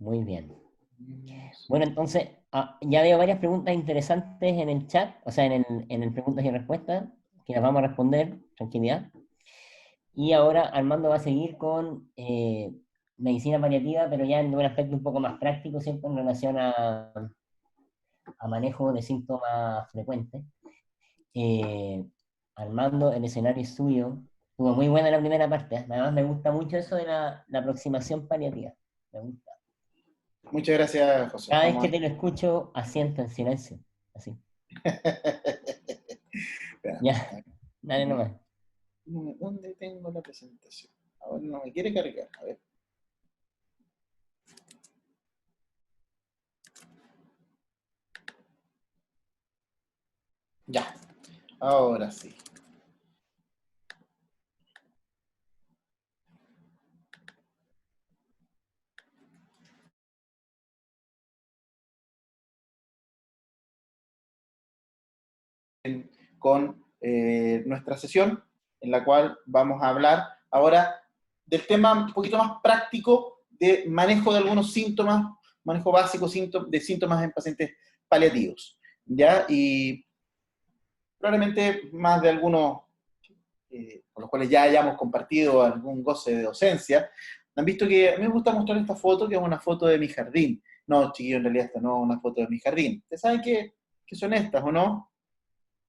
Muy bien. Bueno, entonces, ya veo varias preguntas interesantes en el chat, o sea, en el preguntas y respuestas, que las vamos a responder, tranquilidad. Y ahora Armando va a seguir con medicina paliativa, pero ya en un aspecto un poco más práctico, ¿cierto? En relación a manejo de síntomas frecuentes. Eh, Armando, el escenario es suyo. Estuvo muy buena la primera parte, ¿eh? Además, me gusta mucho eso de la aproximación paliativa. Me gusta. Muchas gracias, José. Cada vez Vamos que te lo escucho, asiento en silencio. Así. Espera, Ya, a dale ver, nomás. ¿dónde tengo la presentación? Ahora no me quiere cargar. A ver. Ya, ahora sí. Con nuestra sesión, en la cual vamos a hablar ahora del tema un poquito más práctico de manejo de algunos síntomas, manejo básico de síntomas en pacientes paliativos. ¿Ya? Y probablemente más de algunos con los cuales ya hayamos compartido algún goce de docencia, han visto que a mí me gusta mostrar esta foto, que es una foto de mi jardín. No, chiquillos, en realidad esta no es una foto de mi jardín. ¿Ustedes saben qué son estas o no?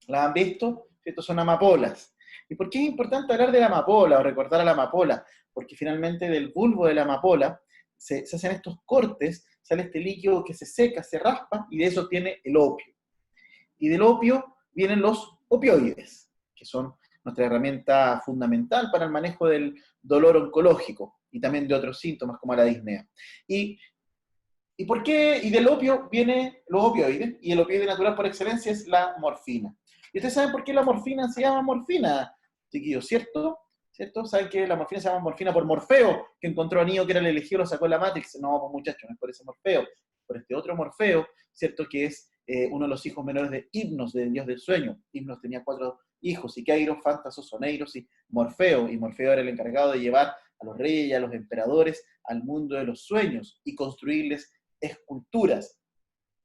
¿Las han visto? Estos son amapolas. ¿Y por qué es importante hablar de la amapola o recordar a la amapola? Porque finalmente del bulbo de la amapola se hacen estos cortes, sale este líquido que se seca, se raspa, y de eso tiene el opio. Y del opio vienen los opioides, que son nuestra herramienta fundamental para el manejo del dolor oncológico y también de otros síntomas como la disnea. ¿Y, y por qué? Y del opio vienen los opioides, y el opioide natural por excelencia es la morfina. ¿Y ustedes saben por qué la morfina se llama morfina, chiquillos? ¿Cierto? ¿Cierto? ¿Saben que la morfina se llama morfina por Morfeo, que encontró a Neo que era el elegido, lo sacó en la Matrix? No, pues muchachos, no es por ese Morfeo, por este otro Morfeo, ¿cierto? Que es uno de los hijos menores de Hipnos, del dios del sueño. Hipnos tenía 4 hijos, Siqueiros, Fantasos, Oneiros y Morfeo era el encargado de llevar a los reyes y a los emperadores al mundo de los sueños y construirles esculturas.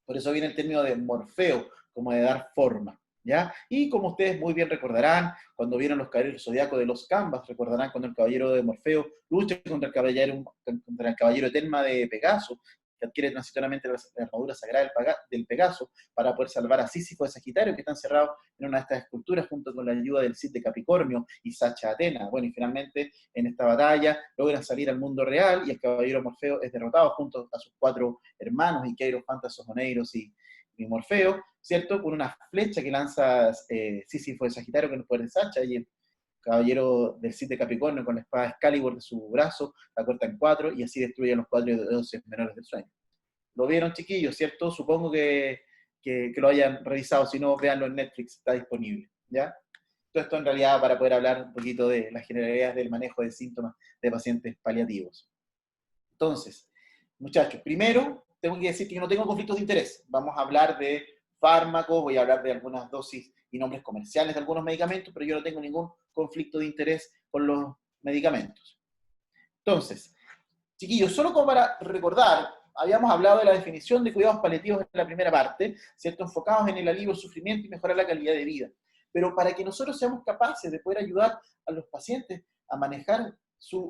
Por eso viene el término de Morfeo, como de dar forma. ¿Ya? Y como ustedes muy bien recordarán, cuando vieron los caballeros zodiacos de los Canvas, recordarán cuando el caballero de Morfeo lucha contra el caballero Tenma de Pegaso, que adquiere transitoriamente la armadura sagrada del Pegaso para poder salvar a Sísifo de Sagitario, que está encerrado en una de estas esculturas junto con la ayuda del Cid de Capricornio y Sacha Atena. Bueno, y finalmente en esta batalla logran salir al mundo real y el caballero Morfeo es derrotado junto a sus 4 hermanos, Iqueiros, Fantasos, Oneiros y Morfeo, ¿cierto? Con una flecha que lanza Sísifo de Sagitario con el poder de Sacha, y el caballero del Cid de Capricornio con la espada Excalibur de su brazo la corta en 4 y así destruye a los 4 dioses menores del sueño. Lo vieron, chiquillos, ¿cierto? Supongo que lo hayan revisado, si no, véanlo en Netflix, está disponible, ¿ya? Todo esto en realidad para poder hablar un poquito de las generalidades del manejo de síntomas de pacientes paliativos. Entonces, muchachos, primero tengo que decir que yo no tengo conflictos de interés. Vamos a hablar de fármacos, voy a hablar de algunas dosis y nombres comerciales de algunos medicamentos, pero yo no tengo ningún conflicto de interés con los medicamentos. Entonces, chiquillos, solo como para recordar, habíamos hablado de la definición de cuidados paliativos en la primera parte, ¿cierto? Enfocados en el alivio del sufrimiento y mejorar la calidad de vida. Pero para que nosotros seamos capaces de poder ayudar a los pacientes a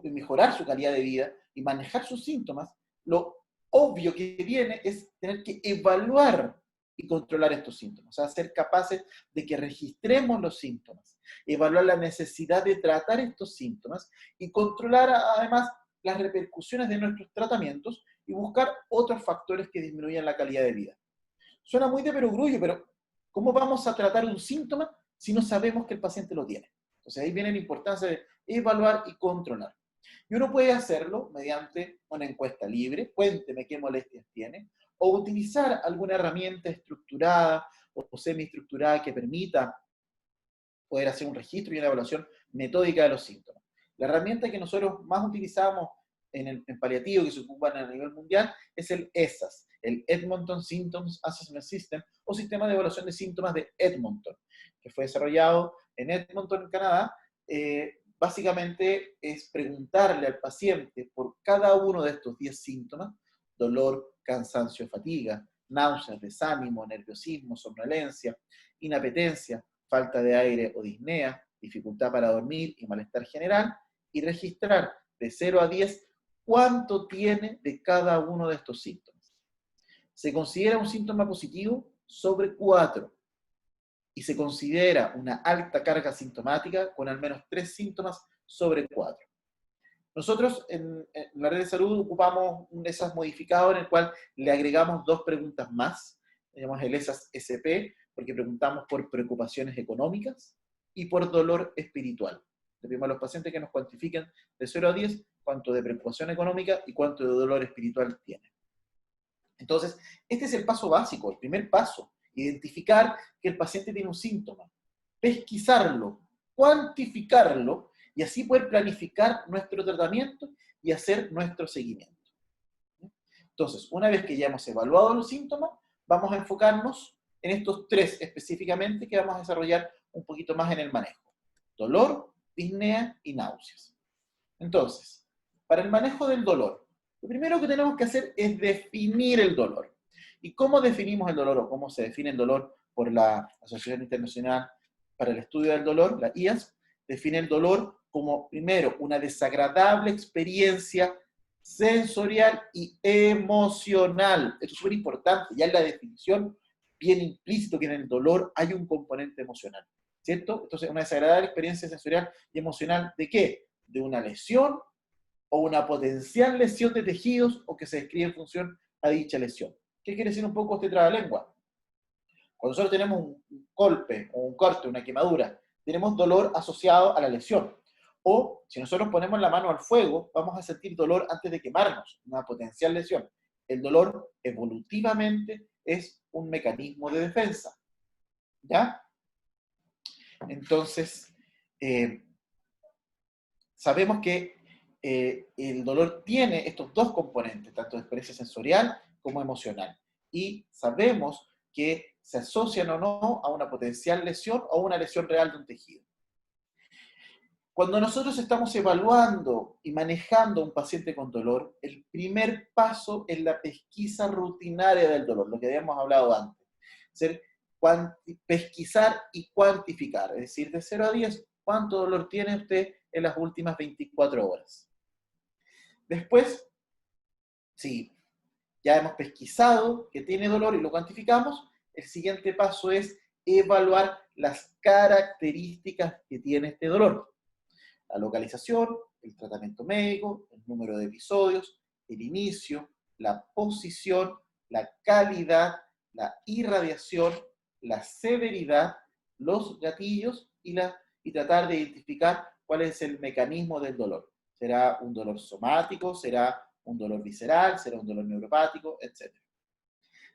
mejorar su calidad de vida y manejar sus síntomas, lo obvio que viene es tener que evaluar y controlar estos síntomas, o sea, ser capaces de que registremos los síntomas, evaluar la necesidad de tratar estos síntomas y controlar además las repercusiones de nuestros tratamientos y buscar otros factores que disminuyan la calidad de vida. Suena muy de perogrullo, pero ¿cómo vamos a tratar un síntoma si no sabemos que el paciente lo tiene? Entonces ahí viene la importancia de evaluar y controlar. Y uno puede hacerlo mediante una encuesta libre, cuénteme qué molestias tiene, o utilizar alguna herramienta estructurada o semi-estructurada que permita poder hacer un registro y una evaluación metódica de los síntomas. La herramienta que nosotros más utilizamos en paliativo, que se ocupan a nivel mundial, es el ESAS, el Edmonton Symptoms Assessment System, o Sistema de Evaluación de Síntomas de Edmonton, que fue desarrollado en Edmonton, en Canadá. Básicamente es preguntarle al paciente por cada uno de estos 10 síntomas, dolor, cansancio, fatiga, náuseas, desánimo, nerviosismo, somnolencia, inapetencia, falta de aire o disnea, dificultad para dormir y malestar general, y registrar de 0 a 10 cuánto tiene de cada uno de estos síntomas. Se considera un síntoma positivo sobre 4 y se considera una alta carga sintomática con al menos 3 síntomas sobre 4. Nosotros en la red de salud ocupamos un ESAS modificado en el cual le agregamos 2 preguntas más, llamamos el ESAS SP, porque preguntamos por preocupaciones económicas y por dolor espiritual. Le pedimos a los pacientes que nos cuantifiquen de 0 a 10 cuánto de preocupación económica y cuánto de dolor espiritual tiene. Entonces, este es el paso básico, el primer paso, identificar que el paciente tiene un síntoma, pesquisarlo, cuantificarlo, y así poder planificar nuestro tratamiento y hacer nuestro seguimiento. Entonces, una vez que ya hemos evaluado los síntomas, vamos a enfocarnos en estos 3 específicamente que vamos a desarrollar un poquito más en el manejo. Dolor, disnea y náuseas. Entonces, para el manejo del dolor, lo primero que tenemos que hacer es definir el dolor. ¿Y cómo definimos el dolor o cómo se define el dolor por la Asociación Internacional para el Estudio del Dolor, la IASP? Define el dolor como, primero, una desagradable experiencia sensorial y emocional. Esto es súper importante, ya en la definición, bien implícito que en el dolor hay un componente emocional, ¿cierto? Entonces, una desagradable experiencia sensorial y emocional, ¿de qué? De una lesión o una potencial lesión de tejidos o que se describe en función a dicha lesión. ¿Qué quiere decir un poco este trabalengua? Cuando nosotros tenemos un golpe o un corte, una quemadura, tenemos dolor asociado a la lesión. O si nosotros ponemos la mano al fuego, vamos a sentir dolor antes de quemarnos, una potencial lesión. El dolor evolutivamente es un mecanismo de defensa. ¿Ya? Entonces, sabemos que el dolor tiene estos 2 componentes, tanto de experiencia sensorial como emocional. Y sabemos que se asocian o no a una potencial lesión o una lesión real de un tejido. Cuando nosotros estamos evaluando y manejando a un paciente con dolor, el primer paso es la pesquisa rutinaria del dolor, lo que habíamos hablado antes. Pesquisar y cuantificar, es decir, de 0 a 10, ¿cuánto dolor tiene usted en las últimas 24 horas? Después, si ya hemos pesquisado que tiene dolor y lo cuantificamos, el siguiente paso es evaluar las características que tiene este dolor. La localización, el tratamiento médico, el número de episodios, el inicio, la posición, la calidad, la irradiación, la severidad, los gatillos y tratar de identificar cuál es el mecanismo del dolor. ¿Será un dolor somático? ¿Será un dolor visceral? ¿Será un dolor neuropático? Etc.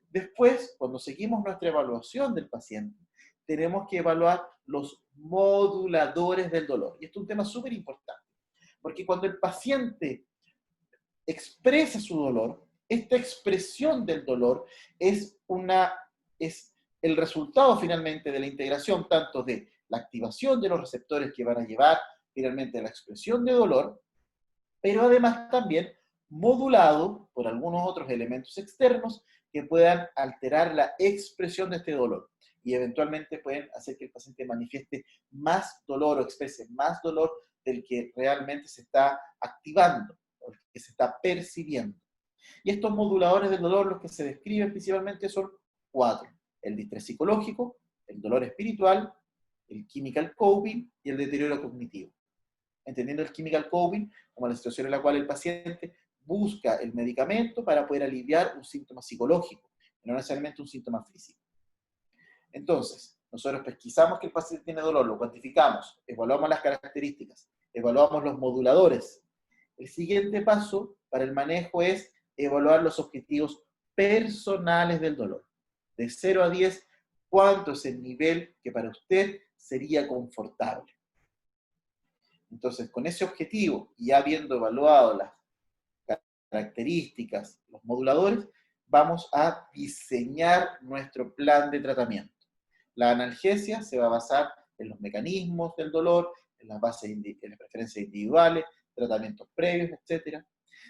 Después, cuando seguimos nuestra evaluación del paciente, tenemos que evaluar los moduladores del dolor. Y esto es un tema súper importante, porque cuando el paciente expresa su dolor, esta expresión del dolor es el resultado finalmente de la integración tanto de la activación de los receptores que van a llevar finalmente a la expresión de dolor, pero además también modulado por algunos otros elementos externos que puedan alterar la expresión de este dolor y eventualmente pueden hacer que el paciente manifieste más dolor o exprese más dolor del que realmente se está activando o que se está percibiendo. Y estos moduladores del dolor, los que se describen principalmente son 4. El distrés psicológico, el dolor espiritual, el chemical coping y el deterioro cognitivo. Entendiendo el chemical coping como la situación en la cual el paciente busca el medicamento para poder aliviar un síntoma psicológico, no necesariamente un síntoma físico. Entonces, nosotros pesquisamos que el paciente tiene dolor, lo cuantificamos, evaluamos las características, evaluamos los moduladores. El siguiente paso para el manejo es evaluar los objetivos personales del dolor. De 0 a 10, ¿cuánto es el nivel que para usted sería confortable? Entonces, con ese objetivo, y habiendo evaluado las características, los moduladores, vamos a diseñar nuestro plan de tratamiento. La analgesia se va a basar en los mecanismos del dolor, en las preferencias individuales, tratamientos previos, etc.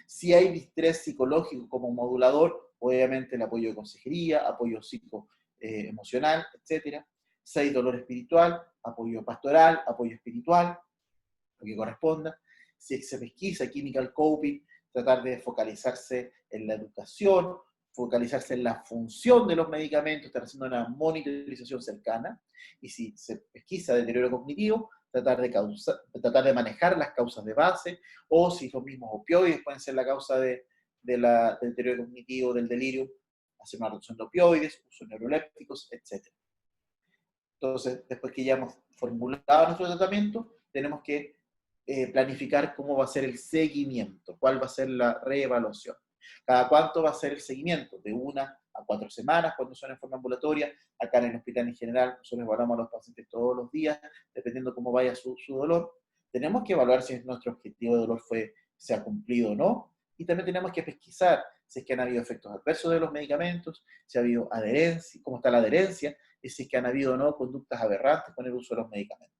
Si hay distrés psicológico como modulador, obviamente el apoyo de consejería, apoyo psicoemocional, etc. Si hay dolor espiritual, apoyo pastoral, apoyo espiritual, lo que corresponda. Si se pesquisa chemical coping, tratar de focalizarse en la educación, focalizarse en la función de los medicamentos, estar haciendo una monitorización cercana. Y si se pesquisa deterioro cognitivo, tratar de manejar las causas de base, o si los mismos opioides pueden ser la causa del deterioro cognitivo, del delirio, hacer una reducción de opioides, uso de neurolépticos, etc. Entonces, después que ya hemos formulado nuestro tratamiento, tenemos que planificar cómo va a ser el seguimiento, cuál va a ser la reevaluación. Cada cuánto va a ser el seguimiento, de 1 a 4 semanas cuando son en forma ambulatoria. Acá en el hospital en general nosotros evaluamos a los pacientes todos los días, dependiendo cómo vaya su dolor. Tenemos que evaluar si nuestro objetivo de dolor se ha cumplido o no, y también tenemos que pesquisar si es que han habido efectos adversos de los medicamentos, si ha habido adherencia, cómo está la adherencia, y si es que han habido o no conductas aberrantes con el uso de los medicamentos.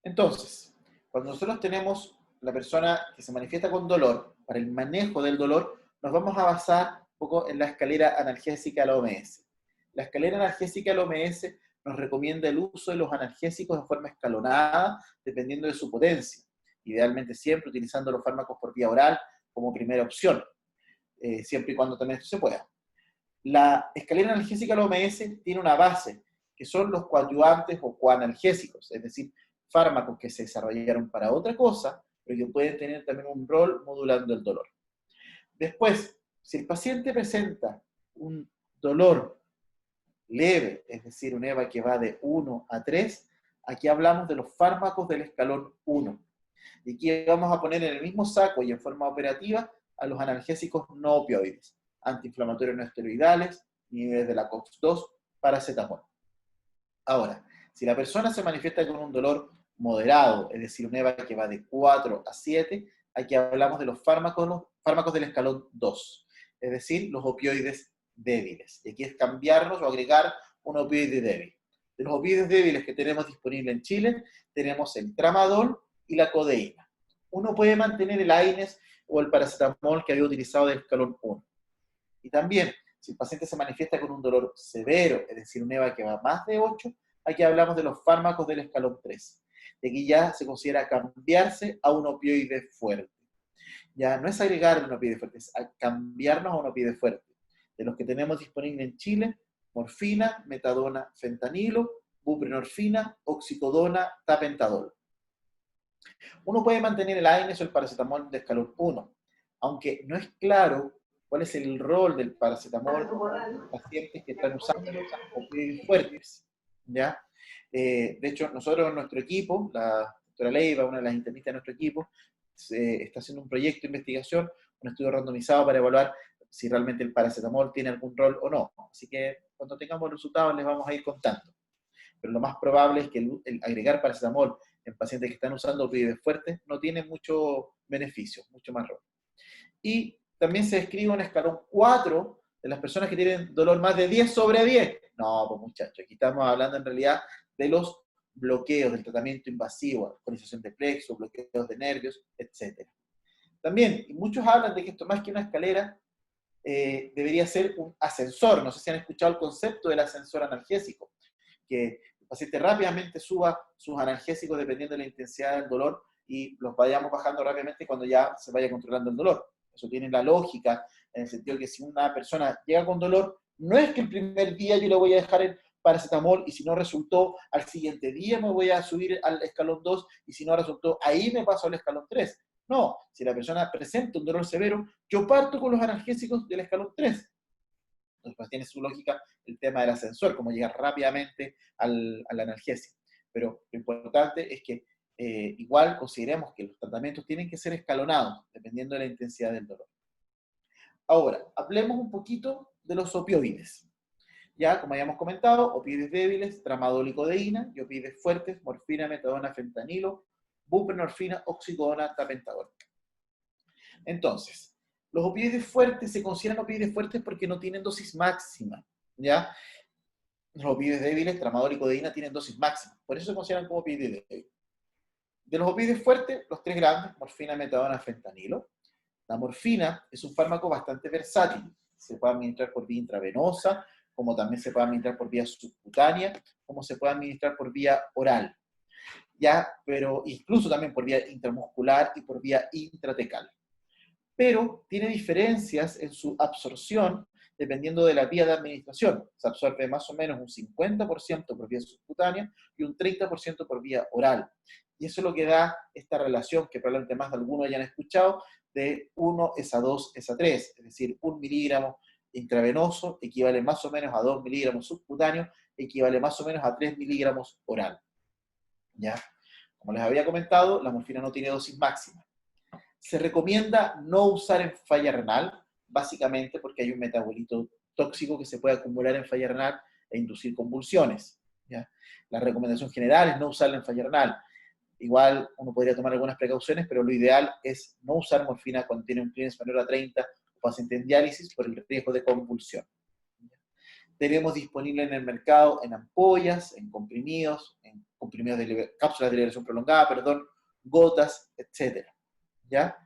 Entonces, cuando nosotros tenemos la persona que se manifiesta con dolor, para el manejo del dolor, nos vamos a basar un poco en la escalera analgésica de la OMS. La escalera analgésica de la OMS nos recomienda el uso de los analgésicos de forma escalonada, dependiendo de su potencia. Idealmente siempre utilizando los fármacos por vía oral como primera opción, siempre y cuando también esto se pueda. La escalera analgésica de la OMS tiene una base, que son los coadyuvantes o coanalgésicos, es decir, fármacos que se desarrollaron para otra cosa, pero que pueden tener también un rol modulando el dolor. Después, si el paciente presenta un dolor leve, es decir, un EVA que va de 1 a 3, aquí hablamos de los fármacos del escalón 1. Y aquí vamos a poner en el mismo saco y en forma operativa a los analgésicos no opioides, antiinflamatorios no esteroidales, niveles de la COX-2, paracetamol. Ahora, si la persona se manifiesta con un dolor moderado, es decir, un EVA que va de 4 a 7, aquí hablamos de los fármacos del escalón 2, es decir, los opioides débiles. Y aquí es cambiarnos o agregar un opioide débil. De los opioides débiles que tenemos disponibles en Chile, tenemos el tramadol y la codeína. Uno puede mantener el AINES o el paracetamol que había utilizado del escalón 1. Y también, si el paciente se manifiesta con un dolor severo, es decir, un EVA que va más de 8, aquí hablamos de los fármacos del escalón 3. Y aquí ya se considera cambiarse a un opioide fuerte. Ya no es agregar un opioide fuerte, es cambiarnos a un opioide fuerte. De los que tenemos disponibles en Chile, morfina, metadona, fentanilo, buprenorfina, oxicodona, tapentadol. Uno puede mantener el AINES o el paracetamol de escalón 1, aunque no es claro cuál es el rol del paracetamol en pacientes que están usando opioides fuertes, ¿ya? De hecho, nosotros en nuestro equipo, la doctora Leiva, una de las internistas de nuestro equipo, está haciendo un proyecto de investigación, un estudio randomizado para evaluar si realmente el paracetamol tiene algún rol o no. Así que cuando tengamos los resultados les vamos a ir contando. Pero lo más probable es que el agregar paracetamol en pacientes que están usando opioides fuertes no tiene mucho beneficio, mucho más rol. Y también se describe un escalón 4 de las personas que tienen dolor más de 10 sobre 10. No, pues muchachos, aquí estamos hablando en realidad de los bloqueos, del tratamiento invasivo, alcoholización de plexo, bloqueos de nervios, etc. También, y muchos hablan de que esto más que una escalera, debería ser un ascensor. No sé si han escuchado el concepto del ascensor analgésico, que el paciente rápidamente suba sus analgésicos dependiendo de la intensidad del dolor y los vayamos bajando rápidamente cuando ya se vaya controlando el dolor. Eso tiene la lógica, en el sentido que si una persona llega con dolor, no es que el primer día yo le voy a dejar el paracetamol y si no resultó, al siguiente día me voy a subir al escalón 2 y si no resultó, ahí me paso al escalón 3. No, si la persona presenta un dolor severo, yo parto con los analgésicos del escalón 3. Entonces pues, tiene su lógica el tema del ascensor, como llegar rápidamente al analgésico. Pero lo importante es que igual consideremos que los tratamientos tienen que ser escalonados, dependiendo de la intensidad del dolor. Ahora, hablemos un poquito de los opioides. Ya, como habíamos comentado, opioides débiles, tramadol y codeína, y opioides fuertes, morfina, metadona, fentanilo, buprenorfina, oxicodona, tapentadol. Entonces, los opioides fuertes se consideran opioides fuertes porque no tienen dosis máxima, ¿ya? Los opioides débiles, tramadol y codeína, tienen dosis máxima, por eso se consideran como opioides débiles. De los opioides fuertes, los tres grandes, morfina, metadona, fentanilo. La morfina es un fármaco bastante versátil. Se puede administrar por vía intravenosa, como también se puede administrar por vía subcutánea, como se puede administrar por vía oral. ¿Ya? Pero incluso también por vía intramuscular y por vía intratecal. Pero tiene diferencias en su absorción dependiendo de la vía de administración. Se absorbe más o menos un 50% por vía subcutánea y un 30% por vía oral. Y eso es lo que da esta relación, que probablemente más de algunos hayan escuchado, de 1 es a 2 es a 3, es decir, 1 miligramo intravenoso equivale más o menos a 2 miligramos subcutáneos, equivale más o menos a 3 miligramos oral. ¿Ya? Como les había comentado, la morfina no tiene dosis máxima. Se recomienda no usar en falla renal, básicamente porque hay un metabolito tóxico que se puede acumular en falla renal e inducir convulsiones. ¿Ya? La recomendación general es no usarla en falla renal. Igual uno podría tomar algunas precauciones, pero lo ideal es no usar morfina cuando tiene un clearance menor a 30 o paciente en diálisis por el riesgo de convulsión. Tenemos disponible en el mercado en ampollas, en comprimidos de cápsulas de liberación prolongada, gotas, etc. ¿Ya?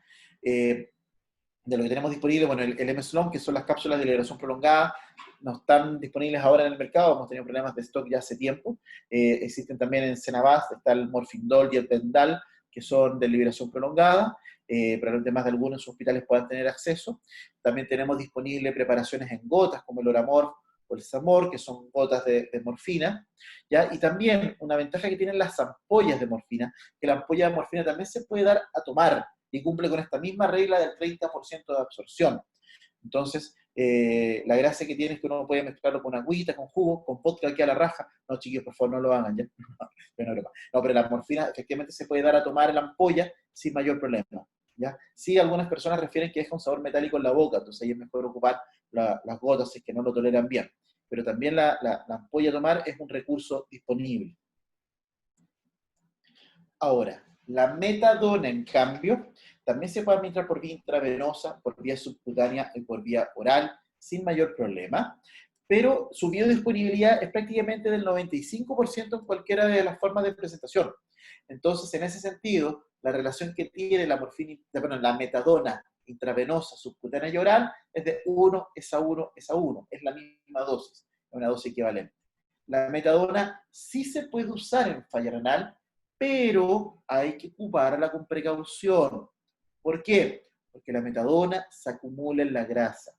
De lo que tenemos disponible, bueno, el M-Slon, que son las cápsulas de liberación prolongada, no están disponibles ahora en el mercado, hemos tenido problemas de stock ya hace tiempo. Existen también en Cenabast, está el Morfindol y el Pendal, que son de liberación prolongada, probablemente más de algunos hospitales puedan tener acceso. También tenemos disponible preparaciones en gotas, como el Oramorf o el Samor, que son gotas de morfina, ¿ya? Y también una ventaja que tienen las ampollas de morfina, que la ampolla de morfina también se puede dar a tomar, y cumple con esta misma regla del 30% de absorción. Entonces, la gracia que tiene es que uno puede mezclarlo con agüita, con jugo, con vodka aquí a la raja. No, chiquillos, por favor, no lo hagan, ¿ya? No, pero la morfina efectivamente se puede dar a tomar en la ampolla sin mayor problema, ¿ya? Sí, algunas personas refieren que deja un sabor metálico en la boca, entonces ahí es mejor ocupar las gotas si es que no lo toleran bien. Pero también la ampolla a tomar es un recurso disponible. Ahora, la metadona, en cambio, también se puede administrar por vía intravenosa, por vía subcutánea y por vía oral, sin mayor problema, pero su biodisponibilidad es prácticamente del 95% en cualquiera de las formas de presentación. Entonces, en ese sentido, la relación que tiene la metadona intravenosa, subcutánea y oral es de 1 es a 1 es a 1, es la misma dosis, es una dosis equivalente. La metadona sí se puede usar en falla renal, pero hay que ocuparla con precaución. ¿Por qué? Porque la metadona se acumula en la grasa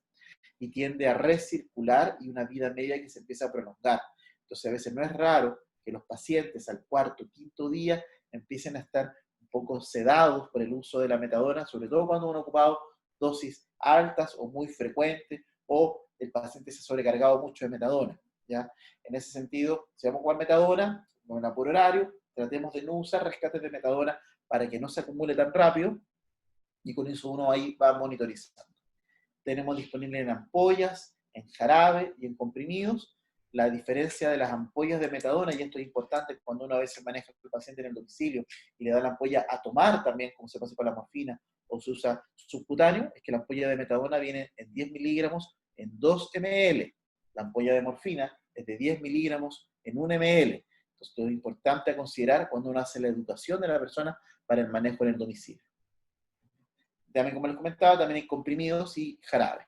y tiende a recircular y una vida media que se empieza a prolongar. Entonces, a veces no es raro que los pacientes al cuarto o quinto día empiecen a estar un poco sedados por el uso de la metadona, sobre todo cuando han ocupado dosis altas o muy frecuentes, o el paciente se ha sobrecargado mucho de metadona. ¿Ya? En ese sentido, si vamos a jugar metadona, por horario, tratemos de no usar rescates de metadona para que no se acumule tan rápido, y con eso uno ahí va monitorizando. Tenemos disponible en ampollas, en jarabe y en comprimidos. La diferencia de las ampollas de metadona, y esto es importante cuando uno a veces maneja al paciente en el domicilio y le da la ampolla a tomar también, como se pasa con la morfina, o se usa subcutáneo, es que la ampolla de metadona viene en 10 miligramos en 2 ml. La ampolla de morfina es de 10 miligramos en 1 ml. Entonces, esto es importante a considerar cuando uno hace la educación de la persona para el manejo en el domicilio. También, como les comentaba, también hay comprimidos y jarabe.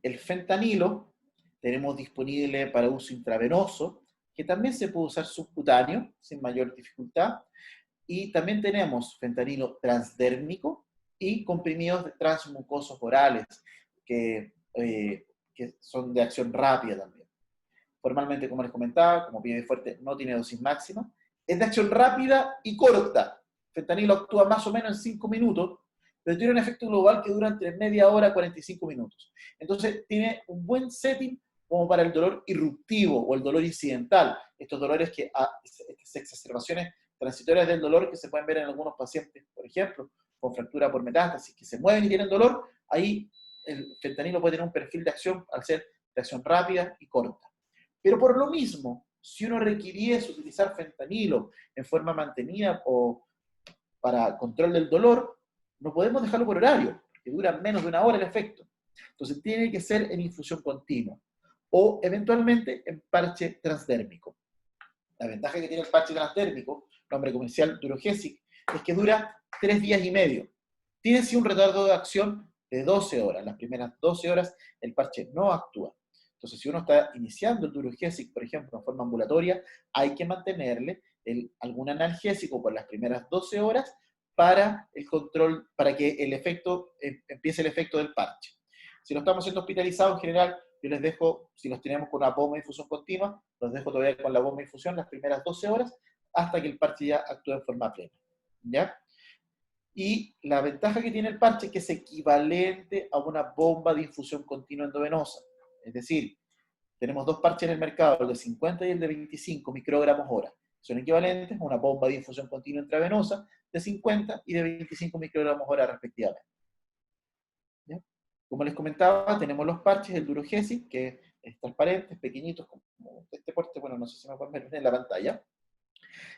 El fentanilo tenemos disponible para uso intravenoso, que también se puede usar subcutáneo sin mayor dificultad. Y también tenemos fentanilo transdérmico y comprimidos transmucosos orales, que son de acción rápida también. Formalmente, como les comentaba, como opioide fuerte no tiene dosis máxima, es de acción rápida y corta. Fentanilo actúa más o menos en 5 minutos, pero tiene un efecto global que dura entre media hora y 45 minutos. Entonces, tiene un buen setting como para el dolor irruptivo o el dolor incidental. Estos dolores estas exacerbaciones transitorias del dolor que se pueden ver en algunos pacientes, por ejemplo, con fractura por metástasis, que se mueven y tienen dolor, ahí el fentanilo puede tener un perfil de acción al ser de acción rápida y corta. Pero por lo mismo, si uno requiriese utilizar fentanilo en forma mantenida o para control del dolor, no podemos dejarlo por horario, porque dura menos de una hora el efecto. Entonces tiene que ser en infusión continua o eventualmente en parche transdérmico. La ventaja que tiene el parche transdérmico, nombre comercial Durogesic, es que dura 3 días y medio. Tiene sí un retardo de acción de 12 horas. Las primeras 12 horas el parche no actúa. Entonces, si uno está iniciando el Durogesic, por ejemplo, en forma ambulatoria, hay que mantenerle algún analgésico por las primeras 12 horas para el control, para que el efecto, empiece el efecto del parche. Si lo estamos haciendo hospitalizado, en general, yo les dejo, si los tenemos con una bomba de infusión continua, los dejo todavía con la bomba de infusión las primeras 12 horas hasta que el parche ya actúe en forma plena. ¿Ya? Y la ventaja que tiene el parche es que es equivalente a una bomba de infusión continua endovenosa. Es decir, tenemos dos parches en el mercado, el de 50 y el de 25 microgramos hora. Son equivalentes a una bomba de infusión continua intravenosa de 50 y de 25 microgramos hora respectivamente. ¿Ya? Como les comentaba, tenemos los parches del Durogesic, que es transparente, es pequeñito, como de este porte, bueno, no sé si me pueden ver en la pantalla.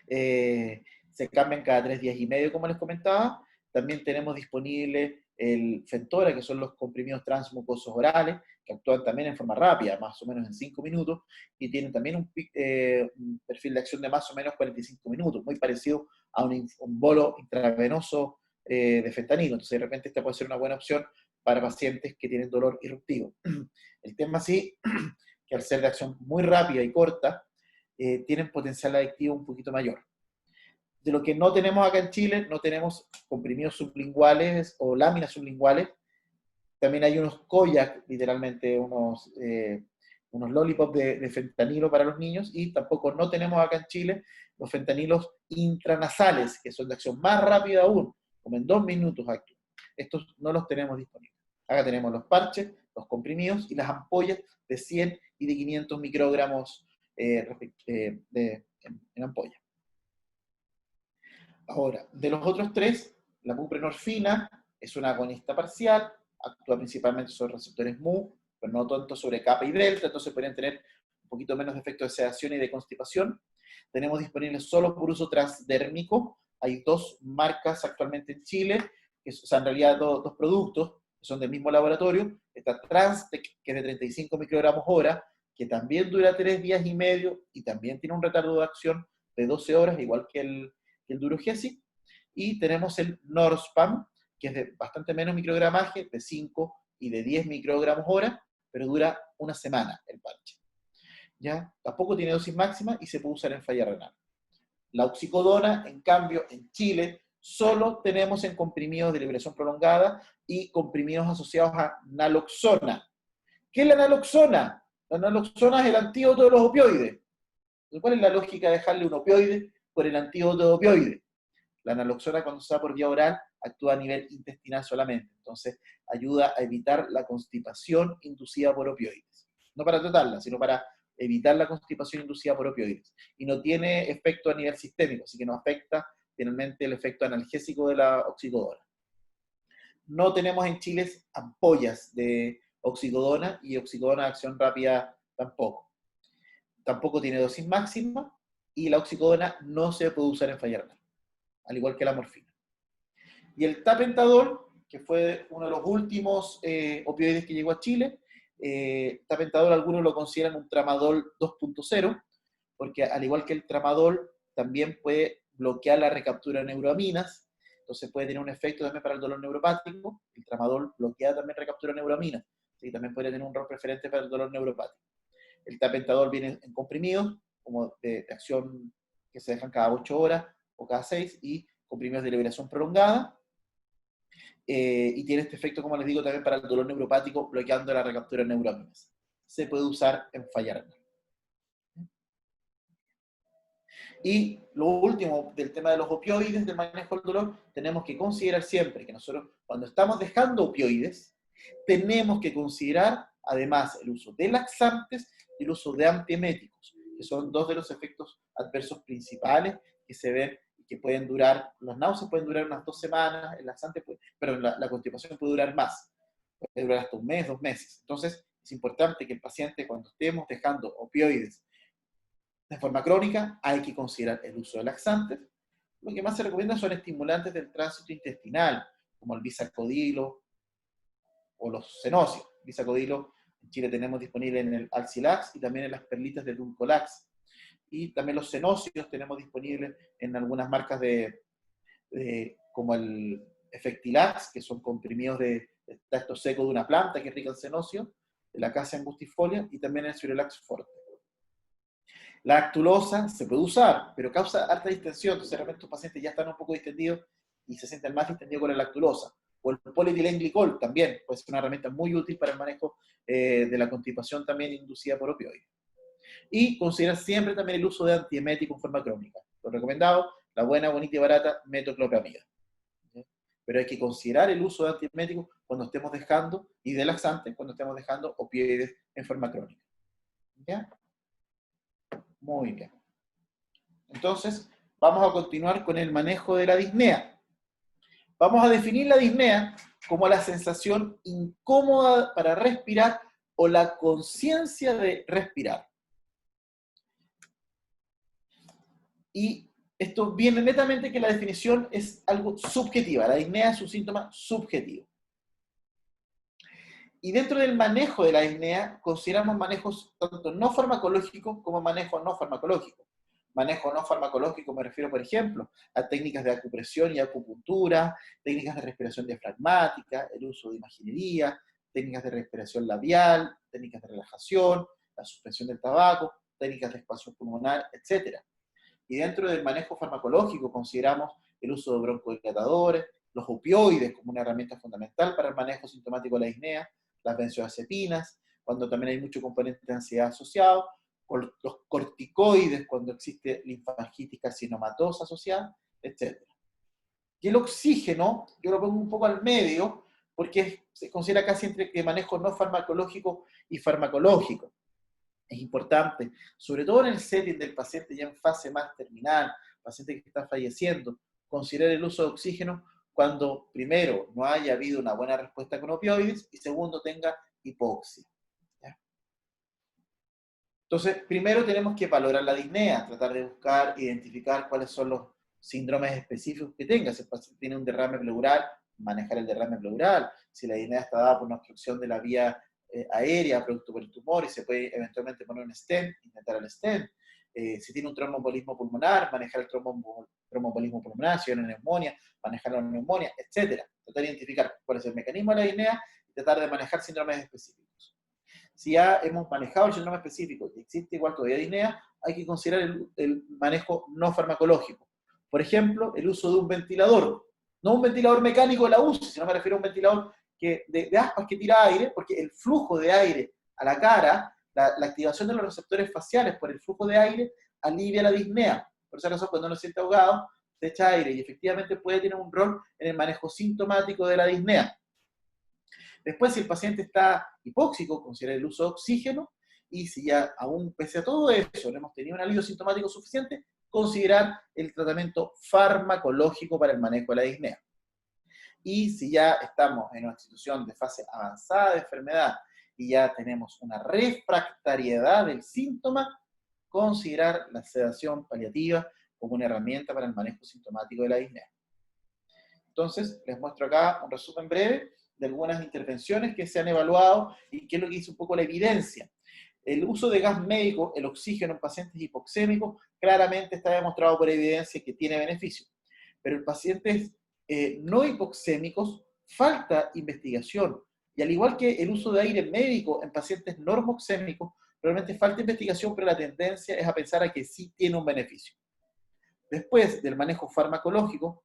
Se cambian cada 3 días y medio, como les comentaba. También tenemos disponible el Fentora, que son los comprimidos transmucosos orales, que actúan también en forma rápida, más o menos en 5 minutos, y tienen también un perfil de acción de más o menos 45 minutos, muy parecido a un bolo intravenoso de fentanilo. Entonces, de repente, esta puede ser una buena opción para pacientes que tienen dolor irruptivo. El tema sí, que al ser de acción muy rápida y corta, tienen potencial adictivo un poquito mayor. De lo que no tenemos acá en Chile, no tenemos comprimidos sublinguales o láminas sublinguales. También hay unos Koyak, literalmente, unos lollipops de fentanilo para los niños, y tampoco no tenemos acá en Chile los fentanilos intranasales, que son de acción más rápida aún, como en 2 minutos actúan. Estos no los tenemos disponibles. Acá tenemos los parches, los comprimidos y las ampollas de 100 y de 500 microgramos en ampolla. Ahora, de los otros tres, la buprenorfina es una agonista parcial, actúa principalmente sobre receptores mu, pero no tanto sobre kappa y delta, entonces podrían tener un poquito menos de efecto de sedación y de constipación. Tenemos disponibles solo por uso transdérmico. Hay 2 marcas actualmente en Chile, que son en realidad dos productos, que son del mismo laboratorio. Está Transtec, que es de 35 microgramos hora, que también dura 3 días y medio y también tiene un retardo de acción de 12 horas, igual que el Durogesic. Y tenemos el Norspam, que es de bastante menos microgramaje, de 5 y de 10 microgramos hora, pero dura una semana el parche. ¿Ya? Tampoco tiene dosis máxima y se puede usar en falla renal. La oxicodona, en cambio, en Chile, solo tenemos en comprimidos de liberación prolongada y comprimidos asociados a naloxona. ¿Qué es la naloxona? La naloxona es el antídoto de los opioides. ¿Cuál es la lógica de dejarle un opioide por el antídoto de opioide? La naloxona, cuando se da por vía oral, actúa a nivel intestinal solamente. Entonces, ayuda a evitar la constipación inducida por opioides. No para tratarla, sino para evitar la constipación inducida por opioides. Y no tiene efecto a nivel sistémico, así que no afecta finalmente el efecto analgésico de la oxicodona. No tenemos en Chile ampollas de oxicodona y oxicodona de acción rápida tampoco. Tampoco tiene dosis máxima y la oxicodona no se puede usar en falla renal, al igual que la morfina. Y el tapentadol, que fue uno de los últimos opioides que llegó a Chile, tapentadol algunos lo consideran un tramadol 2.0, porque al igual que el tramadol, también puede bloquear la recaptura de neuroaminas, entonces puede tener un efecto también para el dolor neuropático. El tramadol bloquea también recaptura de neuroaminas, así que también puede tener un rol preferente para el dolor neuropático. El tapentadol viene en comprimidos, como de acción que se dejan cada 8 horas o cada 6, y comprimidos de liberación prolongada, y tiene este efecto, como les digo, también para el dolor neuropático, bloqueando la recaptura de neuroaminas. Se puede usar en falla renal. Y lo último del tema de los opioides, del manejo del dolor, tenemos que considerar siempre que nosotros, cuando estamos dejando opioides, tenemos que considerar además el uso de laxantes y el uso de antieméticos, que son 2 de los efectos adversos principales que se ven y que pueden durar. Las náuseas pueden durar unas 2 semanas, el laxante pero la constipación puede durar más, puede durar hasta un mes, 2 meses. Entonces, es importante que el paciente, cuando estemos dejando opioides de forma crónica, hay que considerar el uso de laxantes. Lo que más se recomienda son estimulantes del tránsito intestinal, como el bisacodilo o los cenocios. Bisacodilo en Chile tenemos disponible en el Alcilax y también en las perlitas de Dulcolax. y también los cenocios tenemos disponibles en algunas marcas como el Efectilax, que son comprimidos de extracto seco de una planta que es rica en cenocio, de la Acacia angustifolia, y también el Cerelac Forte. La lactulosa se puede usar, pero causa harta distensión, entonces de repente los pacientes ya están un poco distendidos y se sienten más distendidos con la lactulosa. O el polietilenglicol también puede ser una herramienta muy útil para el manejo de la constipación también inducida por opioides. Y considerar siempre también el uso de antieméticos en forma crónica. Lo recomendado, la buena, bonita y barata metoclopramida. Pero hay que considerar el uso de antieméticos cuando estemos dejando, y de laxantes cuando estemos dejando opioides en forma crónica. ¿Ya? Muy bien. Entonces, vamos a continuar con el manejo de la disnea. Vamos a definir la disnea como la sensación incómoda para respirar o la conciencia de respirar. Y esto viene netamente que la definición es algo subjetiva. La disnea es un síntoma subjetivo. Y dentro del manejo de la disnea, consideramos manejos tanto no farmacológicos como manejo no farmacológico. Manejo no farmacológico me refiero, por ejemplo, a técnicas de acupresión y acupuntura, técnicas de respiración diafragmática, el uso de imaginería, técnicas de respiración labial, técnicas de relajación, la suspensión del tabaco, técnicas de expansión pulmonar, etc. Y dentro del manejo farmacológico consideramos el uso de broncodilatadores, los opioides como una herramienta fundamental para el manejo sintomático de la disnea, las benzodiazepinas, cuando también hay mucho componente de ansiedad asociado, los corticoides cuando existe linfangitis carcinomatosa asociada, etc. Y el oxígeno, yo lo pongo un poco al medio, porque se considera casi entre manejo no farmacológico y farmacológico. Es importante, sobre todo en el setting del paciente ya en fase más terminal, paciente que está falleciendo, considerar el uso de oxígeno cuando, primero, no haya habido una buena respuesta con opioides y segundo, tenga hipoxia. ¿Ya? Entonces, primero tenemos que valorar la disnea, tratar de buscar, identificar cuáles son los síndromes específicos que tenga. Si el paciente tiene un derrame pleural, manejar el derrame pleural. Si la disnea está dada por una obstrucción de la vía aérea, producto por el tumor, y se puede eventualmente poner un stent, intentar el stent. Si tiene un tromboembolismo pulmonar, manejar el tromboembolismo pulmonar, si hay una neumonía, manejar la neumonía, etc. Tratar de identificar cuál es el mecanismo de la disnea y tratar de manejar síndromes específicos. Si ya hemos manejado el síndrome específico y existe igual todavía disnea, hay que considerar el manejo no farmacológico. Por ejemplo, el uso de un ventilador. No un ventilador mecánico de la UCI, sino me refiero a un ventilador de aspas que tira aire, porque el flujo de aire a la cara, la activación de los receptores faciales por el flujo de aire, alivia la disnea. Por esa razón, cuando uno se siente ahogado, se echa aire y efectivamente puede tener un rol en el manejo sintomático de la disnea. Después, si el paciente está hipóxico, considera el uso de oxígeno, y si ya aún pese a todo eso no hemos tenido un alivio sintomático suficiente, considerar el tratamiento farmacológico para el manejo de la disnea. Y si ya estamos en una situación de fase avanzada de enfermedad y ya tenemos una refractariedad del síntoma, considerar la sedación paliativa como una herramienta para el manejo sintomático de la disnea. Entonces, les muestro acá un resumen breve de algunas intervenciones que se han evaluado y qué es lo que dice un poco la evidencia. El uso de gas médico, el oxígeno en pacientes hipoxémicos, claramente está demostrado por evidencia que tiene beneficio. Pero en pacientes no hipoxémicos falta investigación. Y al igual que el uso de aire médico en pacientes normoxémicos, realmente falta investigación, pero la tendencia es a pensar a que sí tiene un beneficio. Después del manejo farmacológico,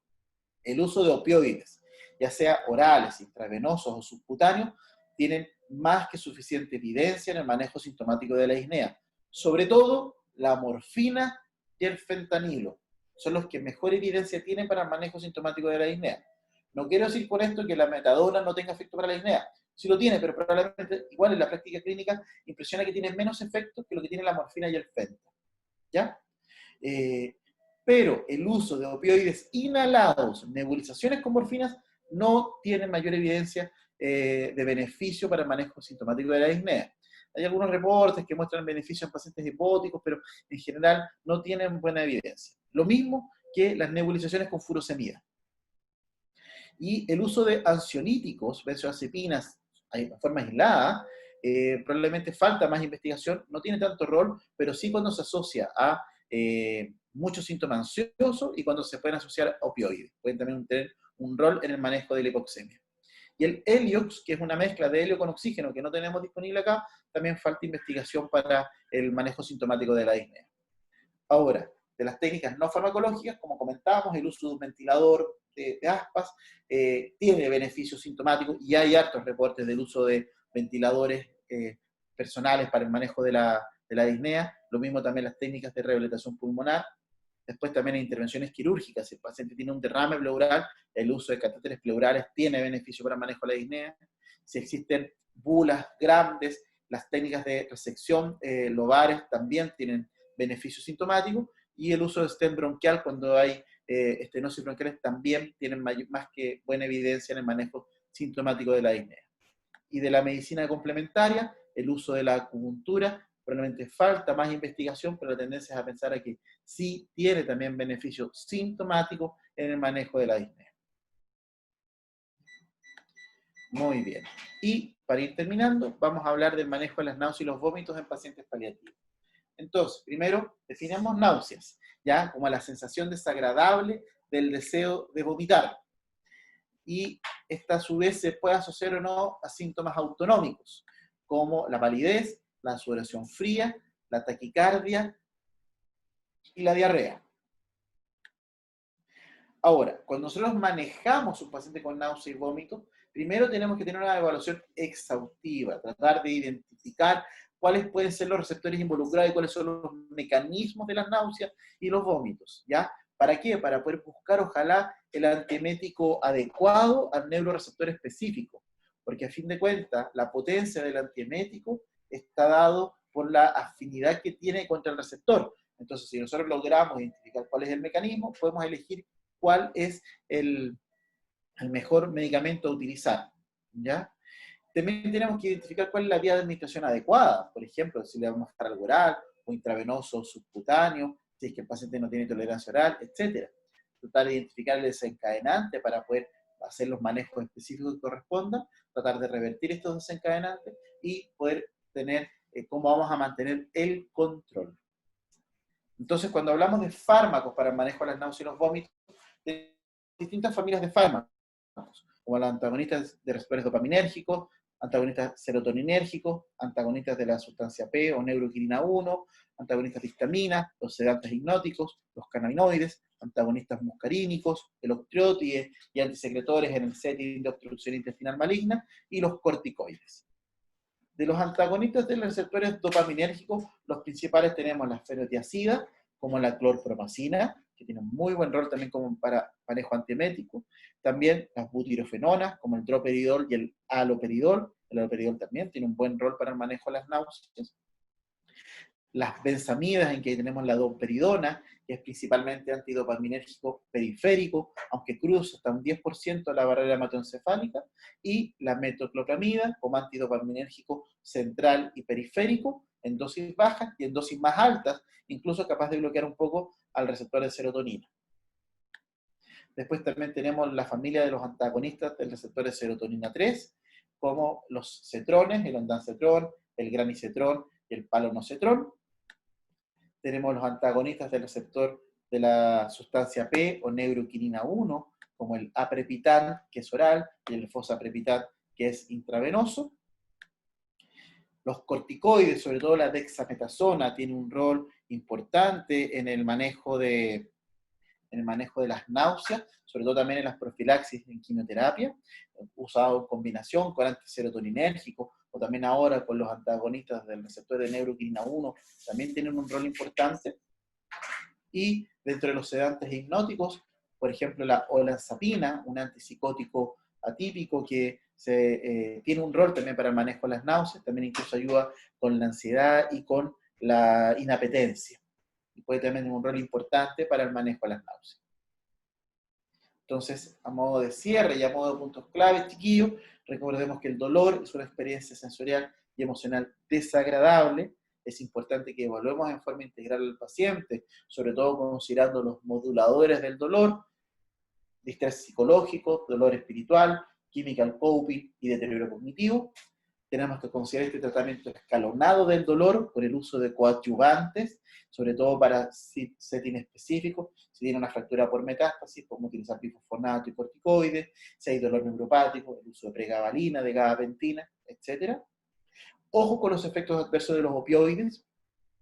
el uso de opioides, ya sea orales, intravenosos o subcutáneos, tienen más que suficiente evidencia en el manejo sintomático de la disnea. Sobre todo, la morfina y el fentanilo son los que mejor evidencia tienen para el manejo sintomático de la disnea. No quiero decir por esto que la metadona no tenga efecto para la disnea. Sí lo tiene, pero probablemente, igual en la práctica clínica, impresiona que tiene menos efecto que lo que tiene la morfina y el fenta. ¿Ya? Pero el uso de opioides inhalados, nebulizaciones con morfinas, no tiene mayor evidencia de beneficio para el manejo sintomático de la disnea. Hay algunos reportes que muestran beneficios en pacientes hipóticos, pero en general no tienen buena evidencia. Lo mismo que las nebulizaciones con furosemida. Y el uso de ansiolíticos, benzodiazepinas, de forma aislada, probablemente falta más investigación, no tiene tanto rol, pero sí cuando se asocia a muchos síntomas ansiosos y cuando se pueden asociar a opioides. Pueden también tener un rol en el manejo de la hipoxemia. Y el Heliox, que es una mezcla de helio con oxígeno que no tenemos disponible acá, también falta investigación para el manejo sintomático de la disnea. Ahora, de las técnicas no farmacológicas, como comentábamos, el uso de un ventilador de aspas tiene beneficios sintomáticos y hay hartos reportes del uso de ventiladores personales para el manejo de la disnea. Lo mismo también las técnicas de rehabilitación pulmonar. Después también hay intervenciones quirúrgicas. Si el paciente tiene un derrame pleural, el uso de catéteres pleurales tiene beneficio para el manejo de la disnea. Si existen bulas grandes, las técnicas de resección lobares también tienen beneficio sintomático. Y el uso de stent bronquial cuando hay estenosis bronquiales también tienen más que buena evidencia en el manejo sintomático de la disnea. Y de la medicina complementaria, el uso de la acupuntura, probablemente falta más investigación, pero la tendencia es a pensar a que sí tiene también beneficio sintomático en el manejo de la disnea. Muy bien. Y para ir terminando, vamos a hablar del manejo de las náuseas y los vómitos en pacientes paliativos. Entonces, primero, definamos náuseas, ¿ya? Como la sensación desagradable del deseo de vomitar. Y esta a su vez se puede asociar o no a síntomas autonómicos, como la palidez, la sudoración fría, la taquicardia y la diarrea. Ahora, cuando nosotros manejamos un paciente con náusea y vómito, primero tenemos que tener una evaluación exhaustiva, tratar de identificar cuáles pueden ser los receptores involucrados y cuáles son los mecanismos de las náuseas y los vómitos, ¿ya? ¿Para qué? Para poder buscar, ojalá, el antiemético adecuado al neuroreceptor específico, porque a fin de cuentas, la potencia del antiemético está dado por la afinidad que tiene contra el receptor. Entonces, si nosotros logramos identificar cuál es el mecanismo, podemos elegir cuál es el mejor medicamento a utilizar, ¿ya? También tenemos que identificar cuál es la vía de administración adecuada. Por ejemplo, si le vamos a dar algo oral, o intravenoso, o subcutáneo, si es que el paciente no tiene tolerancia oral, etc. Tratar de identificar el desencadenante para poder hacer los manejos específicos que correspondan, tratar de revertir estos desencadenantes y poder tener cómo vamos a mantener el control. Entonces, cuando hablamos de fármacos para el manejo de las náuseas y los vómitos, de distintas familias de fármacos, como los antagonistas de receptores dopaminérgicos, antagonistas serotoninérgicos, antagonistas de la sustancia P o neuroquinina 1, antagonistas de histamina, los sedantes hipnóticos, los cannabinoides, antagonistas muscarínicos, el octreotide y antisecretores en el setting de obstrucción intestinal maligna, y los corticoides. De los antagonistas de los receptores dopaminérgicos, los principales tenemos la fenotiazida, como la clorpromacina, que tiene un muy buen rol también como para manejo antiemético. También las butirofenonas, como el droperidol y el haloperidol. El haloperidol también tiene un buen rol para el manejo de las náuseas. Las benzamidas, en que tenemos la domperidona, que es principalmente antidopaminérgico periférico, aunque cruza hasta un 10% la barrera hematoencefálica, y la metoclopramida, como antidopaminérgico central y periférico, en dosis bajas y en dosis más altas, incluso capaz de bloquear un poco al receptor de serotonina. Después también tenemos la familia de los antagonistas del receptor de serotonina 3, como los cetrones, el ondansetrón, el granicetrón y el palonocetrón. Tenemos los antagonistas del receptor de la sustancia P o neuroquinina 1, como el aprepitant, que es oral, y el fosaprepitant, que es intravenoso. Los corticoides, sobre todo la dexametasona, tiene un rol importante en el manejo de las náuseas, sobre todo también en las profilaxis en quimioterapia, usado en combinación con antiserotoninérgicos, o también ahora con los antagonistas del receptor de neuroquinina 1, también tienen un rol importante. Y dentro de los sedantes hipnóticos, por ejemplo, la olanzapina, un antipsicótico atípico que tiene un rol también para el manejo de las náuseas, también incluso ayuda con la ansiedad y con la inapetencia. Y puede también tener un rol importante para el manejo de las náuseas. Entonces, a modo de cierre y a modo de puntos clave, chiquillos, recordemos que el dolor es una experiencia sensorial y emocional desagradable. Es importante que evaluemos en forma integral al paciente, sobre todo considerando los moduladores del dolor, distrés psicológico, dolor espiritual, chemical coping y deterioro cognitivo. tenemos que considerar este tratamiento escalonado del dolor con el uso de coadyuvantes, sobre todo para setting específicos. Si tiene una fractura por metástasis, podemos utilizar bifosfonato y corticoides. Si hay dolor neuropático, el uso de pregabalina, de gabapentina, etc. Ojo con los efectos adversos de los opioides.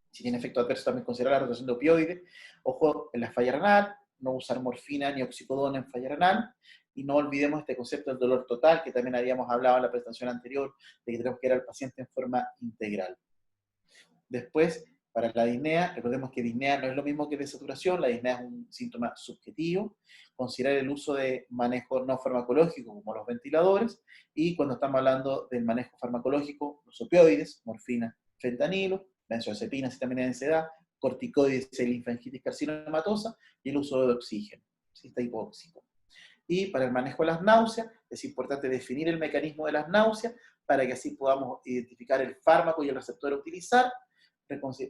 Si tiene efecto adverso, también considerar la rotación de opioides. Ojo en la falla renal, no usar morfina ni oxicodona en falla renal. Y no olvidemos este concepto del dolor total, que también habíamos hablado en la presentación anterior, de que tenemos que ir al paciente en forma integral. Después, para la disnea, recordemos que disnea no es lo mismo que desaturación, la disnea es un síntoma subjetivo. Considerar el uso de manejo no farmacológico, como los ventiladores, y cuando estamos hablando del manejo farmacológico, los opioides, morfina, fentanilo, benzodiazepinas y también ansiedad, corticoides y linfangitis carcinomatosa, y el uso de oxígeno, si está hipóxico. Y para el manejo de las náuseas, es importante definir el mecanismo de las náuseas para que así podamos identificar el fármaco y el receptor a utilizar.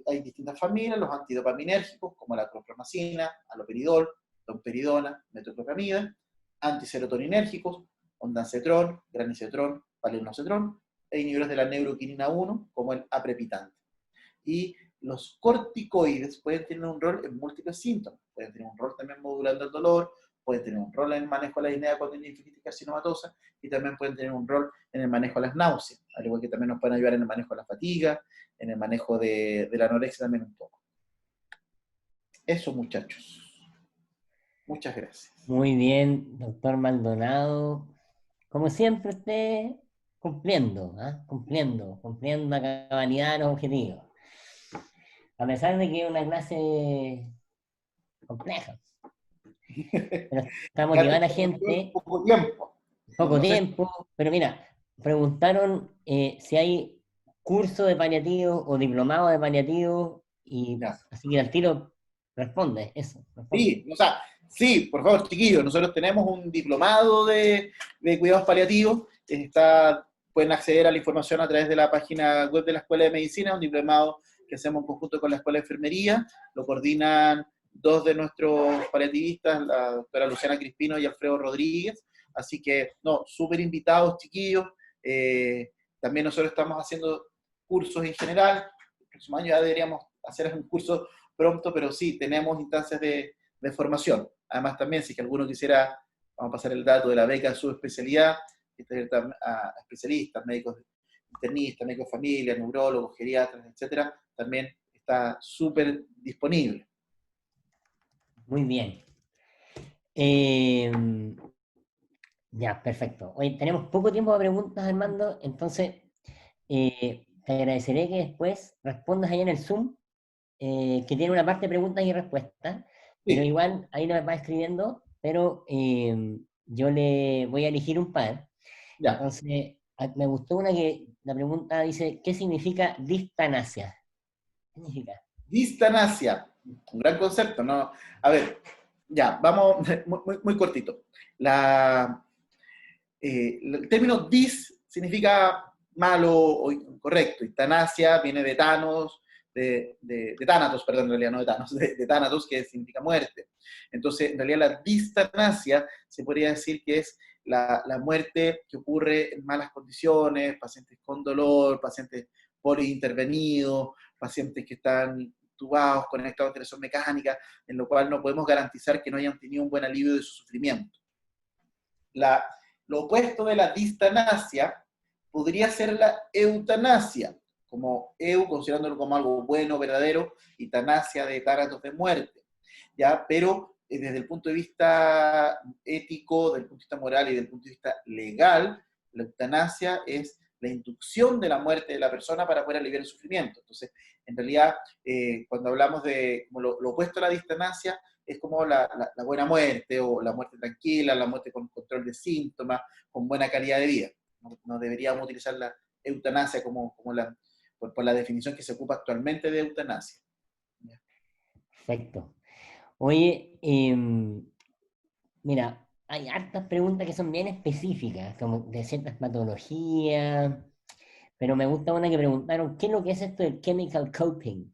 Hay distintas familias, los antidopaminérgicos, como la clorpromacina, haloperidol, domperidona, metoclopramida, antiserotoninérgicos, ondansetron, granisetron, palinosetron, e inhibidores de la neuroquinina 1, como el aprepitante. Y los corticoides pueden tener un rol en múltiples síntomas, pueden tener un rol también modulando el dolor, pueden tener un rol en el manejo de la disnea cuando hay linfangitis carcinomatosa, y también pueden tener un rol en el manejo de las náuseas, al igual que también nos pueden ayudar en el manejo de la fatiga, en el manejo de la anorexia también un poco. Eso, muchachos. Muchas gracias. Muy bien, doctor Maldonado. Como siempre, usted cumpliendo, ¿ah? Cumpliendo a cabalidad los objetivos. A pesar de que es una clase compleja. Pero está motivada la gente. Poco tiempo. Poco tiempo. Pero mira, preguntaron si hay curso de paliativos o diplomado de paliativos, y así que al tiro responde eso. Responde. Sí, o sea, sí, por favor, chiquillos, nosotros tenemos un diplomado de cuidados paliativos, pueden acceder a la información a través de la página web de la Escuela de Medicina, un diplomado que hacemos en conjunto con la Escuela de Enfermería, lo coordinan dos de nuestros paliativistas, la doctora Luciana Crispino y Alfredo Rodríguez, así que, no, súper invitados, chiquillos. También nosotros estamos haciendo cursos en general, el próximo año ya deberíamos hacer un curso pronto, pero sí, tenemos instancias de formación. Además también, si es que alguno quisiera, vamos a pasar el dato de la beca de su especialidad, a especialistas, médicos internistas, médicos de familia, neurólogos, geriatras, etcétera, también está súper disponible. Muy bien. Ya, perfecto. Hoy tenemos poco tiempo de preguntas, Armando, entonces te agradeceré que después respondas ahí en el Zoom, que tiene una parte de preguntas y respuestas, pero Sí. igual ahí nos va escribiendo, pero yo le voy a elegir un par. Ya. Entonces, me gustó una que la pregunta dice, ¿qué significa distanasia? ¿Qué significa? Distanasia, un gran concepto, ¿no? A ver, ya, vamos muy cortito. El término dis significa malo o incorrecto, y tanasia viene de Thanos, de Thanatos, perdón, en realidad no de Thanos, de Thanatos, que significa muerte. Entonces, en realidad la distanasia se podría decir que es la muerte que ocurre en malas condiciones, pacientes con dolor, pacientes poliintervenidos, pacientes que están tubados, conectados a ventilación mecánica, en lo cual no podemos garantizar que no hayan tenido un buen alivio de su sufrimiento. Lo opuesto de la distanasia podría ser la eutanasia, como considerándolo como algo bueno, verdadero, y tanasia de tánatos de muerte, ¿ya? Pero desde el punto de vista ético, desde el punto de vista moral y desde el punto de vista legal, la eutanasia es la inducción de la muerte de la persona para poder aliviar el sufrimiento. Entonces, en realidad, cuando hablamos de como lo opuesto a la distanasia, es como la buena muerte, o la muerte tranquila, la muerte con control de síntomas, con buena calidad de vida. No deberíamos utilizar la eutanasia por la definición que se ocupa actualmente de eutanasia. Perfecto. Oye, mira, hay hartas preguntas que son bien específicas, como de ciertas patologías, pero me gusta una que preguntaron, ¿qué es lo que es esto del chemical coping?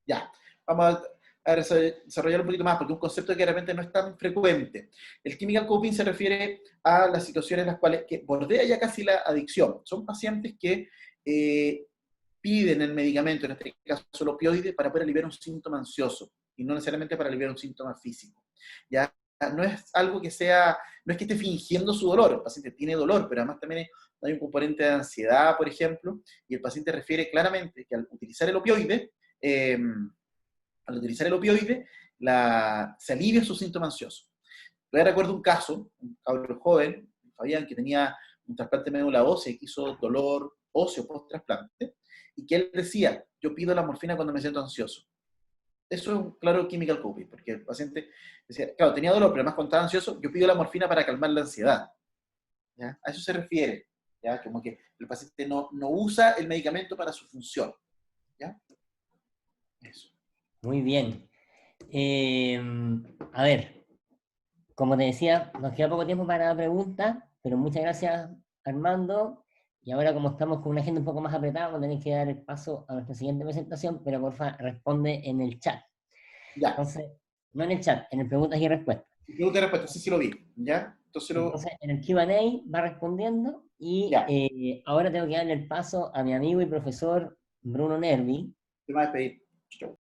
Ya, vamos a desarrollar un poquito más, porque es un concepto que realmente no es tan frecuente. El chemical coping se refiere a las situaciones en las cuales que bordea ya casi la adicción. Son pacientes que piden el medicamento, en este caso el opioide, para poder aliviar un síntoma ansioso, y no necesariamente para aliviar un síntoma físico. ¿Ya? No es algo que sea, no es que esté fingiendo su dolor, el paciente tiene dolor, pero además también hay un componente de ansiedad, por ejemplo, y el paciente refiere claramente que al utilizar el opioide, se alivia su síntoma ansioso. Todavía recuerdo un caso, un cabrón joven, Fabián, que tenía un trasplante de médula ósea y que hizo dolor óseo post-trasplante, y que él decía, yo pido la morfina cuando me siento ansioso. Eso es un claro chemical copy, porque el paciente decía, claro, tenía dolor, pero además cuando estaba ansioso, yo pido la morfina para calmar la ansiedad. ¿Ya? A eso se refiere, ¿ya? Como que el paciente no usa el medicamento para su función. ¿Ya? Eso. Muy bien. A ver, como te decía, nos queda poco tiempo para la pregunta, pero muchas gracias, Armando. Y ahora, como estamos con una agenda un poco más apretada, vamos a tener que dar el paso a nuestra siguiente presentación, pero porfa, responde en el chat. Ya. Entonces, no en el chat, en el preguntas y respuestas. Pregunta y respuesta, sí, sí lo vi. ¿Ya? Entonces Entonces, en el Q&A va respondiendo y ya. ahora tengo que darle el paso a mi amigo y profesor Bruno Nervi. Te vas a despedir. Chau.